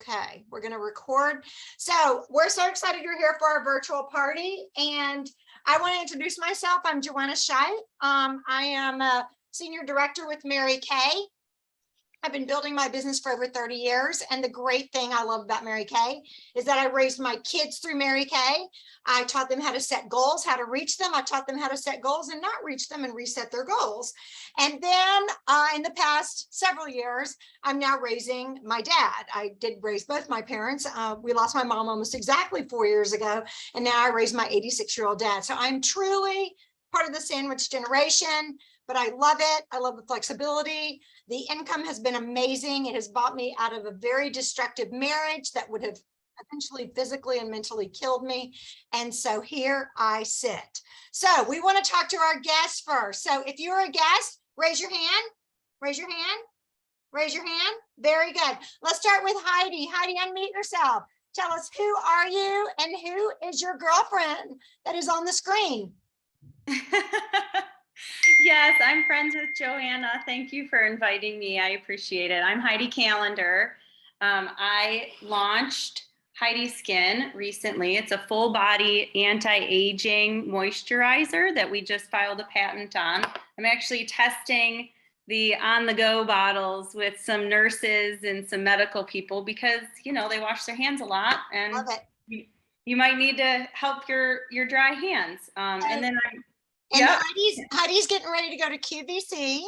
Okay, we're going to record. So we're so excited you're here for our virtual party. And I want to introduce myself. I'm Joanna Scheidt. I am a senior director with Mary Kay. I've been building my business for over 30 years. And the great thing I love about Mary Kay is that I raised my kids through Mary Kay. I taught them how to set goals, how to reach them. I taught them how to set goals and not reach them and reset their goals. And then in the past several years, I'm now raising my dad. I did raise both my parents. We lost my mom almost exactly 4 years ago. And now I raise my 86-year-old dad. So I'm truly part of the sandwich generation, but I love it. I love the flexibility. The income has been amazing. It has bought me out of a very destructive marriage that would have eventually physically and mentally killed me. And so here I sit. So we want to talk to our guests first. So if you're a guest, raise your hand, raise your hand, raise your hand. Very good. Let's start with Heidi. Heidi, unmute yourself. Tell us, who are you and who is your girlfriend that is on the screen? Yes, I'm friends with Joanna. Thank you for inviting me. I appreciate it. I'm Heidi Callender. I launched Heidi Skin recently. It's a full body anti-aging moisturizer that we just filed a patent on. I'm actually testing the on-the-go bottles with some nurses and some medical people because, you know, they wash their hands a lot, and Love it. you might need to help your dry hands. And then And yep. Heidi's getting ready to go to QVC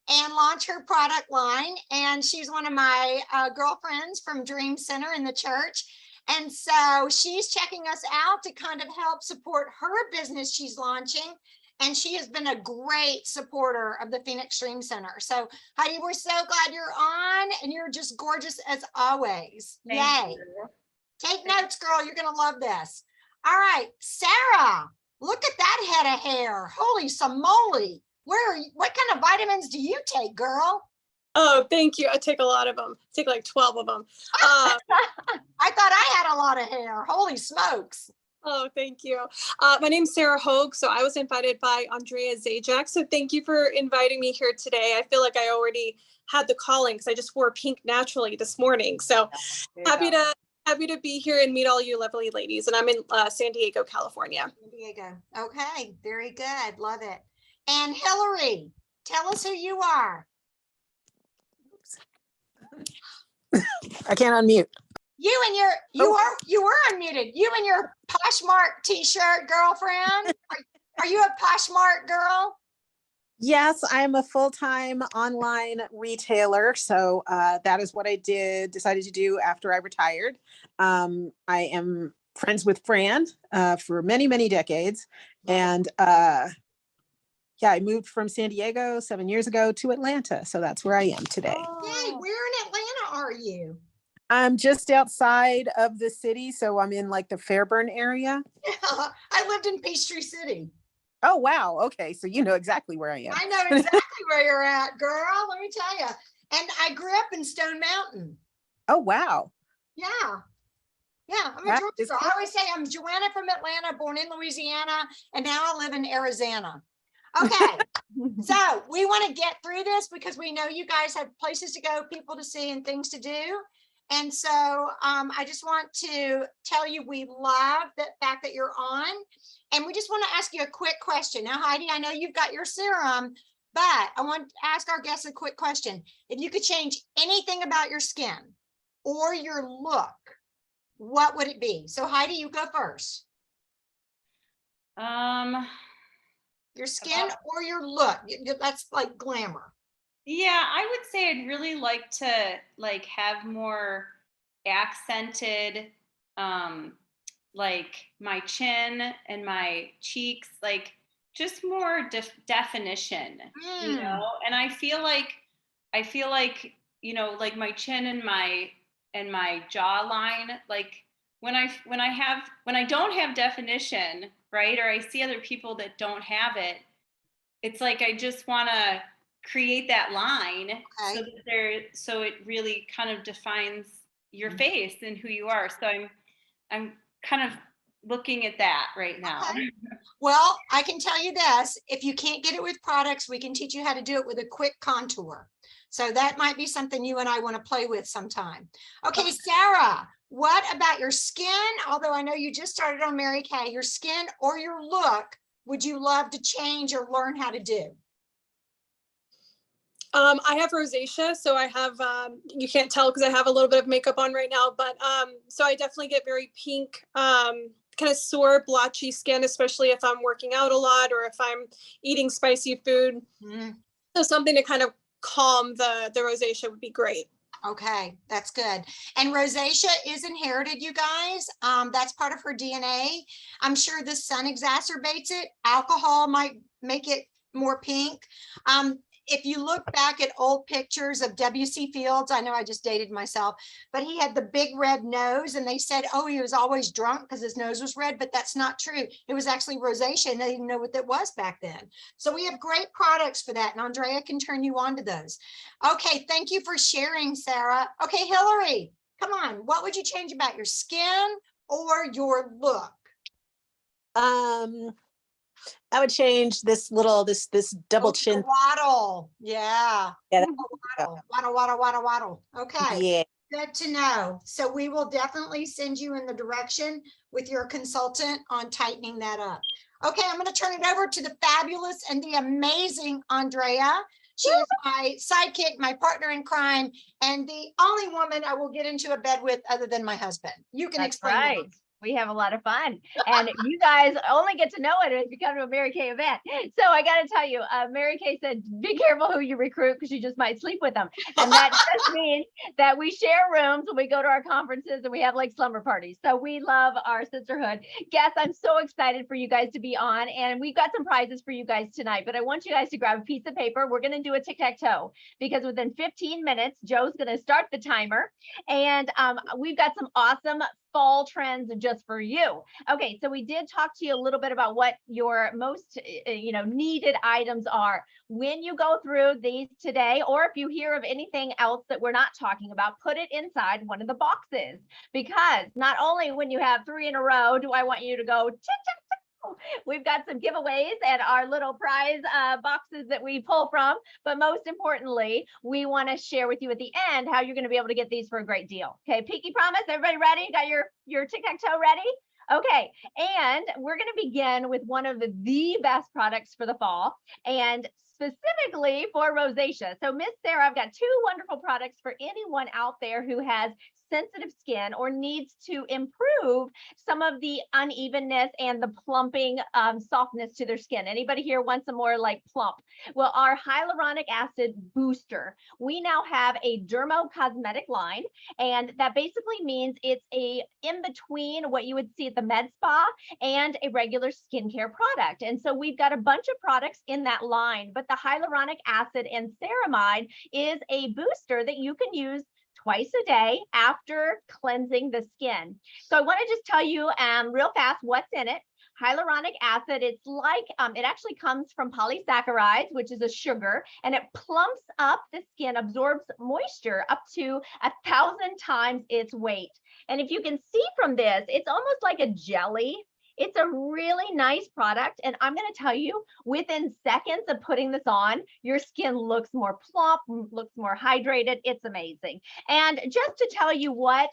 and launch her product line. And she's one of my girlfriends from Dream Center in the church. And so she's checking us out to kind of help support her business she's launching. And she has been a great supporter of the Phoenix Dream Center. So Heidi, we're so glad you're on, and you're just gorgeous as always. Thank Yay. you. Take notes, girl. You're going to love this. All right, Sarah. Look at that head of hair. Holy samoly. What kind of vitamins do you take, girl? Oh, thank you. I take a lot of them. I take like 12 of them. I thought I had a lot of hair. Holy smokes. Oh, thank you. My name's Sarah Hogue. So I was invited by Andrea Zajac. So thank you for inviting me here today. I feel like I already had the calling because I just wore pink naturally this morning. So happy to be here and meet all you lovely ladies. And I'm in San Diego, California. San Diego. Okay, very good. Love it. And Hillary, tell us who you are. I can't unmute. You were unmuted. You and your Poshmark t-shirt, girlfriend. Are you a Poshmark girl? Yes, I'm a full-time online retailer. So that is what I decided to do after I retired. I am friends with Fran for many, many decades. And yeah, I moved from San Diego 7 years ago to Atlanta. So that's where I am today. Yay, where in Atlanta are you? I'm just outside of the city. So I'm in like the Fairburn area. Yeah, I lived in Peachtree City. Oh, wow. Okay. So you know exactly where I am. I know exactly where you're at, girl. Let me tell you. And I grew up in Stone Mountain. Oh, wow. Yeah. Yeah. I'm a Georgia girl. I always say I'm Joanna from Atlanta, born in Louisiana, and now I live in Arizona. Okay. So we want to get through this because we know you guys have places to go, people to see, and things to do. And so I just want to tell you we love the fact that you're on. And we just want to ask you a quick question. Now, Heidi, I know you've got your serum, but I want to ask our guests a quick question. If you could change anything about your skin or your look, what would it be? So Heidi, you go first. Your skin or your look. That's like glamour. Yeah, I would say I'd really like to have more accented, like my chin and my cheeks, like just more definition, you know. And I feel like, you know, like my chin and my jawline, like when I don't have definition, right, or I see other people that don't have it, it's like I just want to create that line so it really kind of defines your face and who you are. So I'm kind of looking at that right now. Okay. Well, I can tell you this, if you can't get it with products, we can teach you how to do it with a quick contour. So that might be something you and I want to play with sometime. Okay, Sarah, what about your skin? Although I know you just started on Mary Kay, your skin or your look, would you love to change or learn how to do? I have rosacea, so I have, you can't tell because I have a little bit of makeup on right now, but so I definitely get very pink, kind of sore, blotchy skin, especially if I'm working out a lot or if I'm eating spicy food. Mm, So something to kind of calm the rosacea would be great. okay, that's good. And rosacea is inherited, you guys. That's part of her DNA. I'm sure the sun exacerbates it. Alcohol might make it more pink. If you look back at old pictures of W.C. Fields, I know I just dated myself, but he had the big red nose and they said, oh, he was always drunk because his nose was red, but that's not true. It was actually rosacea and they didn't know what that was back then. So we have great products for that and Andrea can turn you on to those. Okay, thank you for sharing, Sarah. Okay, Hillary, come on. What would you change about your skin or your look? I would change this little, this double Oh, the chin. waddle. Yeah. Yeah, Ooh, waddle, waddle, waddle, waddle. Okay. yeah. Good to know. So we will definitely send you in the direction with your consultant on tightening that up. Okay, I'm going to turn it over to the fabulous and the amazing Andrea. She is my sidekick, my partner in crime, and the only woman I will get into a bed with other than my husband. You can That's explain right. that. We have a lot of fun, and you guys only get to know it if you come to a Mary Kay event. So I got to tell you, Mary Kay said, be careful who you recruit because you just might sleep with them. And that just means that we share rooms when we go to our conferences and we have like slumber parties. So we love our sisterhood. Guests, I'm so excited for you guys to be on, and we've got some prizes for you guys tonight, but I want you guys to grab a piece of paper. We're going to do a tic-tac-toe because within 15 minutes, Joe's going to start the timer, and we've got some awesome fall trends just for you. Okay, so we did talk to you a little bit about what your most needed items are. When you go through these today, or if you hear of anything else that we're not talking about, put it inside one of the boxes, because not only when you have 3 in a row do I want you to go we've got some giveaways and our little prize boxes that we pull from. But most importantly, we want to share with you at the end how you're going to be able to get these for a great deal. Okay, Pinky Promise, everybody ready? You got your tic-tac-toe ready? Okay, and we're going to begin with one of the best products for the fall, and specifically for rosacea. So Miss Sarah, I've got 2 wonderful products for anyone out there who has sensitive skin or needs to improve some of the unevenness and the plumping softness to their skin. Anybody here wants some more like plump? Well, our hyaluronic acid booster, we now have a dermo cosmetic line, and that basically means it's a in between what you would see at the med spa and a regular skincare product. And so we've got a bunch of products in that line, but the hyaluronic acid and ceramide is a booster that you can use twice a day after cleansing the skin. So I want to just tell you real fast what's in it. Hyaluronic acid, it's like, it actually comes from polysaccharides, which is a sugar, and it plumps up the skin, absorbs moisture up to 1,000 times its weight. And if you can see from this, it's almost like a jelly. It's a really nice product. And I'm going to tell you, within seconds of putting this on, your skin looks more plump, looks more hydrated. It's amazing. And just to tell you what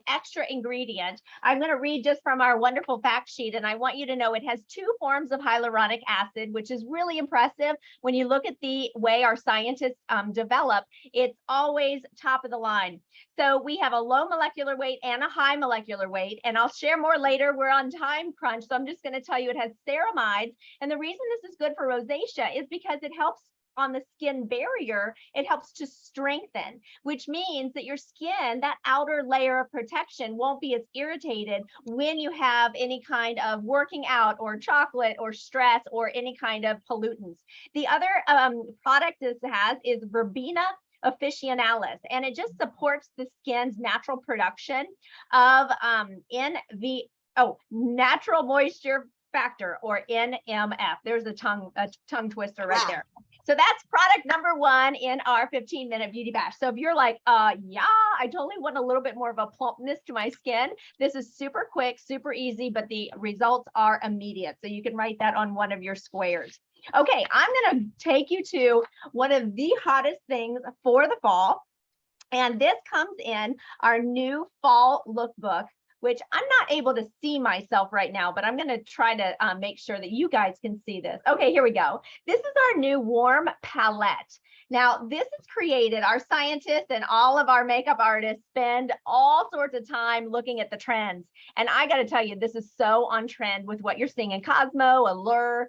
extra ingredient, I'm going to read just from our wonderful fact sheet. And I want you to know it has 2 forms of hyaluronic acid, which is really impressive. When you look at the way our scientists develop, it's always top of the line. So we have a low molecular weight and a high molecular weight, and I'll share more later. We're on time crunch, so I'm just going to tell you it has ceramides. And the reason this is good for rosacea is because it helps on the skin barrier. It helps to strengthen, which means that your skin, that outer layer of protection, won't be as irritated when you have any kind of working out or chocolate or stress or any kind of pollutants. The other product this has is Verbena officinalis, and it just supports the skin's natural production of natural moisture factor, or NMF. There's a tongue twister right there. So that's product number 1 in our 15-minute beauty bash. So if you're like, yeah, I totally want a little bit more of a plumpness to my skin, this is super quick, super easy, but the results are immediate. So you can write that on one of your squares. Okay, I'm going to take you to one of the hottest things for the fall. And this comes in our new fall lookbook, which I'm not able to see myself right now, but I'm going to try to make sure that you guys can see this. Okay, here we go. This is our new warm palette. Now, this is created, our scientists and all of our makeup artists spend all sorts of time looking at the trends. And I got to tell you, this is so on trend with what you're seeing in Cosmo, Allure,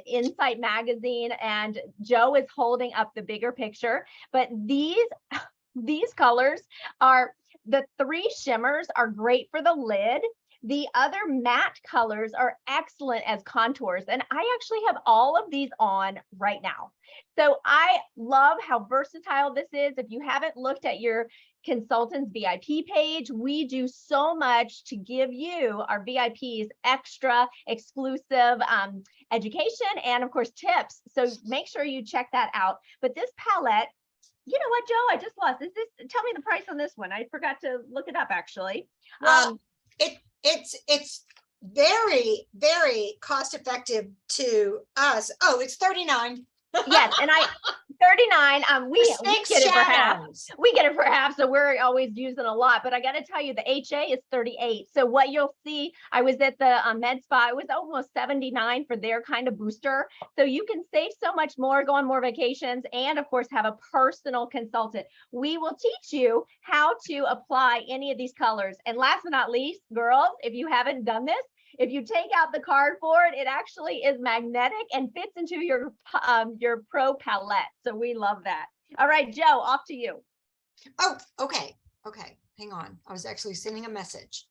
Insight Magazine, and Joe is holding up the bigger picture. But these colors are, the 3 shimmers are great for the lid. The other matte colors are excellent as contours. And I actually have all of these on right now. So I love how versatile this is. If you haven't looked at your consultant's VIP page, we do so much to give you, our VIPs, extra exclusive education and of course tips. So make sure you check that out. But this palette, you know what, Joe? I just lost. Tell me the price on this one. I forgot to look it up actually. Well, it's very, very cost effective to us. Oh, it's $39. Yes, and 39. We Six get it for half. shadows. We get it for half, so we're always using a lot. But I got to tell you, the HA is 38. So what you'll see, I was at the med spa. It was almost 79 for their kind of booster. So you can save so much more, go on more vacations, and of course have a personal consultant. We will teach you how to apply any of these colors. And last but not least, girls, if you haven't done this, if you take out the cardboard, it actually is magnetic and fits into your pro palette. So we love that. All right, Joe, off to you. Oh, okay. Okay. Hang on. I was actually sending a message.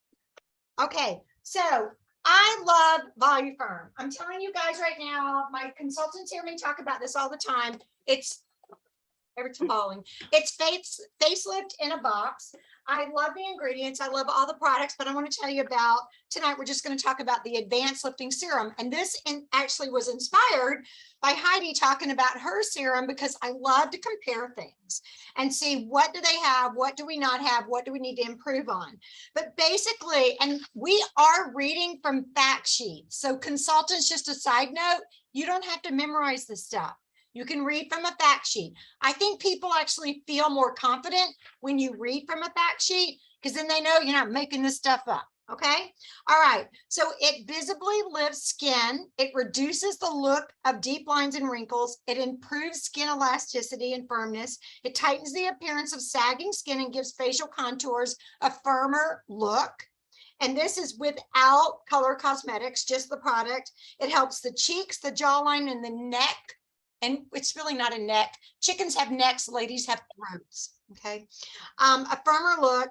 Okay. So I love Volufarm. I'm telling you guys right now, my consultants hear me talk about this all the time. It's falling. It's facelift in a box. I love the ingredients. I love all the products, but I want to tell you about tonight. We're just going to talk about the Advanced Lifting Serum. And this actually was inspired by Heidi talking about her serum, because I love to compare things and see what do they have, what do we not have, what do we need to improve on. But basically, and we are reading from fact sheets. So consultants, just a side note, you don't have to memorize this stuff. You can read from a fact sheet. I think people actually feel more confident when you read from a fact sheet, because then they know you're not making this stuff up. Okay. All right. So it visibly lifts skin. It reduces the look of deep lines and wrinkles. It improves skin elasticity and firmness. It tightens the appearance of sagging skin and gives facial contours a firmer look. And this is without color cosmetics, just the product. It helps the cheeks, the jawline, and the neck. And it's really not a neck. Chickens have necks, ladies have throats. Okay. A firmer look.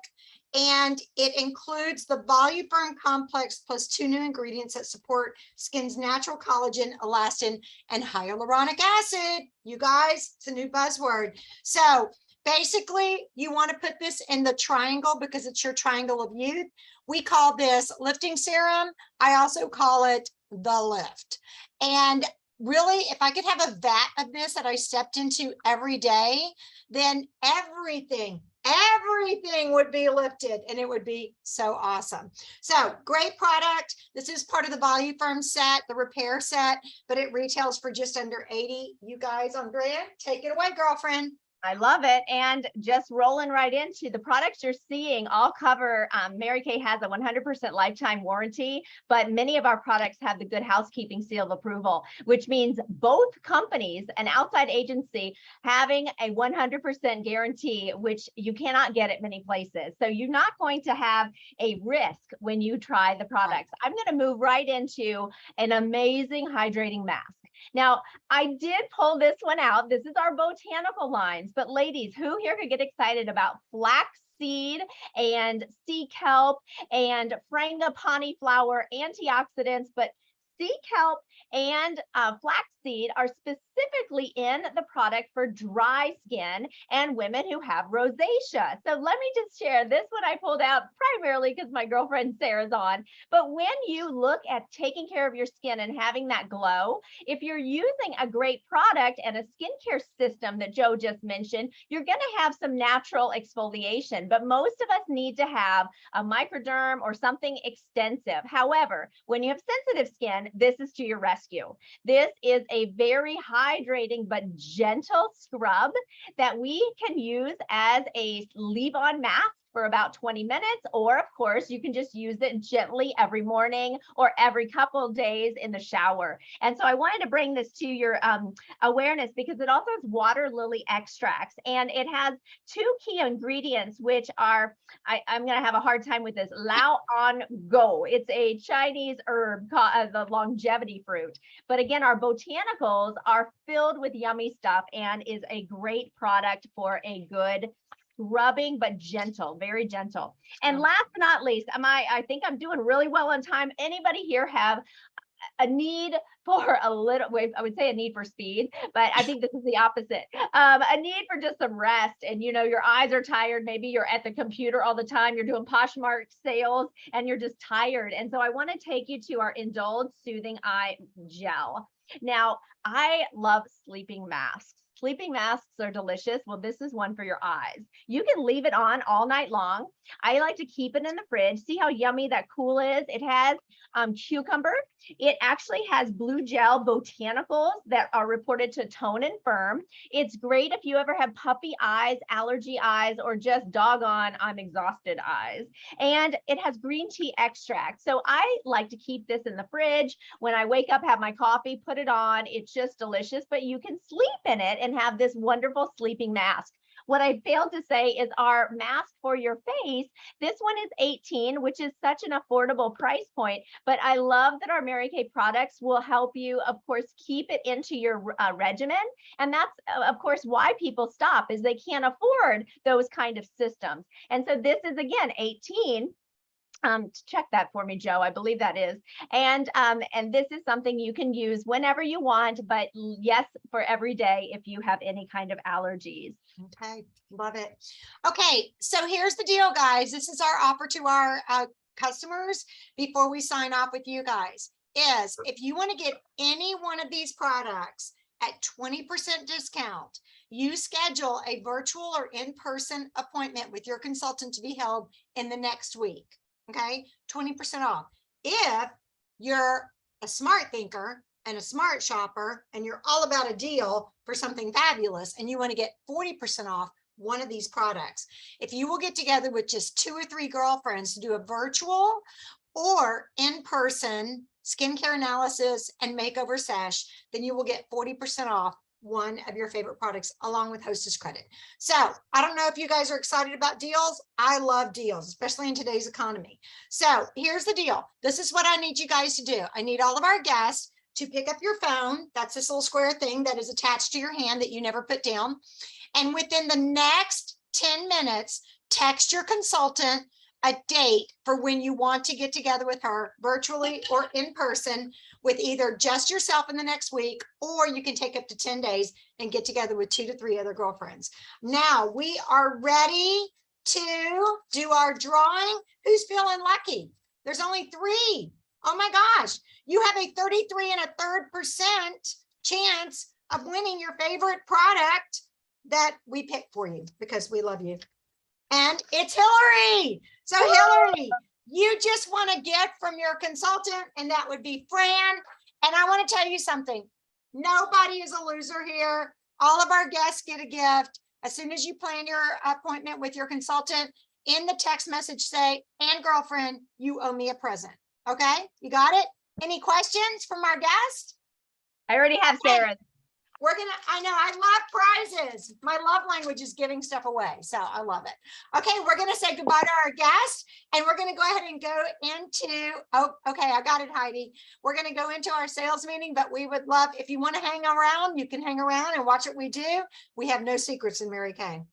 And it includes the Volufarm complex plus 2 new ingredients that support skin's natural collagen, elastin, and hyaluronic acid. You guys, it's a new buzzword. So basically, you want to put this in the triangle because it's your triangle of youth. We call this lifting serum. I also call it the lift. And really, if I could have a vat of this that I stepped into every day, then everything would be lifted and it would be so awesome. So great product. This is part of the Volufarm set, the repair set, but it retails for just under 80. You guys, Andrea, take it away, girlfriend. I love it. And just rolling right into the products you're seeing all cover, Mary Kay has a 100% lifetime warranty, but many of our products have the Good Housekeeping seal of approval, which means both companies, an outside agency, having a 100% guarantee, which you cannot get at many places. So you're not going to have a risk when you try the products. I'm going to move right into an amazing hydrating mask. Now, I did pull this one out. This is our botanical lines, but ladies, who here could get excited about flaxseed and sea kelp and frangipani flower antioxidants, but sea kelp and flaxseed are specifically in the product for dry skin and women who have rosacea. So let me just share this one I pulled out primarily because my girlfriend Sarah's on. But when you look at taking care of your skin and having that glow, if you're using a great product and a skincare system that Joe just mentioned, you're going to have some natural exfoliation. But most of us need to have a microderm or something extensive. However, when you have sensitive skin, this is to your rescue. This is a very hydrating but gentle scrub that we can use as a leave-on mask for about 20 minutes, or of course, you can just use it gently every morning or every couple of days in the shower. And so I wanted to bring this to your awareness because it also has water lily extracts, and it has 2 key ingredients, which are, I'm going to have a hard time with this, Lao On Go. It's a Chinese herb called the longevity fruit. But again, our botanicals are filled with yummy stuff and is a great product for a good scrubbing, but gentle, very gentle. And last but not least, I think I'm doing really well on time. Anybody here have a need for a little, I would say a need for speed, but I think this is the opposite. A need for just some rest. And you know, your eyes are tired. Maybe you're at the computer all the time. You're doing Poshmark sales and you're just tired. And so I want to take you to our Indulge Soothing Eye Gel. Now, I love sleeping masks. Sleeping masks are delicious. Well, this is one for your eyes. You can leave it on all night long. I like to keep it in the fridge. See how yummy that cool is? It has cucumber. It actually has blue gel botanicals that are reported to tone and firm. It's great if you ever have puppy eyes, allergy eyes, or just doggone, I'm exhausted eyes. And it has green tea extract. So I like to keep this in the fridge. When I wake up, have my coffee, put it on. It's just delicious, but you can sleep in it and have this wonderful sleeping mask. What I failed to say is our mask for your face. This one is $18, which is such an affordable price point, but I love that our Mary Kay products will help you, of course, keep it into your regimen. And that's, of course, why people stop, is they can't afford those kind of systems. And so this is, again, $18. Check that for me, Joe. I believe that is. And this is something you can use whenever you want, but yes, for every day if you have any kind of allergies. Okay, love it. Okay, so here's the deal, guys. This is our offer to our customers before we sign off with you guys, is if you want to get any one of these products at 20% discount, you schedule a virtual or in-person appointment with your consultant to be held in the next week. Okay, 20% off. If you're a smart thinker and a smart shopper and you're all about a deal for something fabulous and you want to get 40% off one of these products, if you will get together with just 2 or 3 girlfriends to do a virtual or in-person skincare analysis and makeover sesh, then you will get 40% off one of your favorite products along with hostess credit. So I don't know if you guys are excited about deals. I love deals, especially in today's economy. So here's the deal. This is what I need you guys to do. I need all of our guests to pick up your phone. That's this little square thing that is attached to your hand that you never put down. And within the next 10 minutes, text your consultant a date for when you want to get together with her virtually or in person with either just yourself in the next week, or you can take up to 10 days and get together with 2 to 3 other girlfriends. Now we are ready to do our drawing. Who's feeling lucky? There's only 3. Oh my gosh. You have a 33.33% chance of winning your favorite product that we picked for you because we love you. And it's Hillary. So Hillary, you just want a gift from your consultant, and that would be Fran. And I want to tell you something. Nobody is a loser here. All of our guests get a gift. As soon as you plan your appointment with your consultant, in the text message say, and girlfriend, you owe me a present. Okay, you got it? Any questions from our guest? I already have Sarah's. We're gonna, I know, I love prizes. My love language is giving stuff away, so I love it. Okay, we're gonna say goodbye to our guest, and we're gonna go ahead and go into, oh, okay, I got it, Heidi. We're gonna go into our sales meeting, but we would love, if you wanna hang around, you can hang around and watch what we do. We have no secrets in Mary Kay.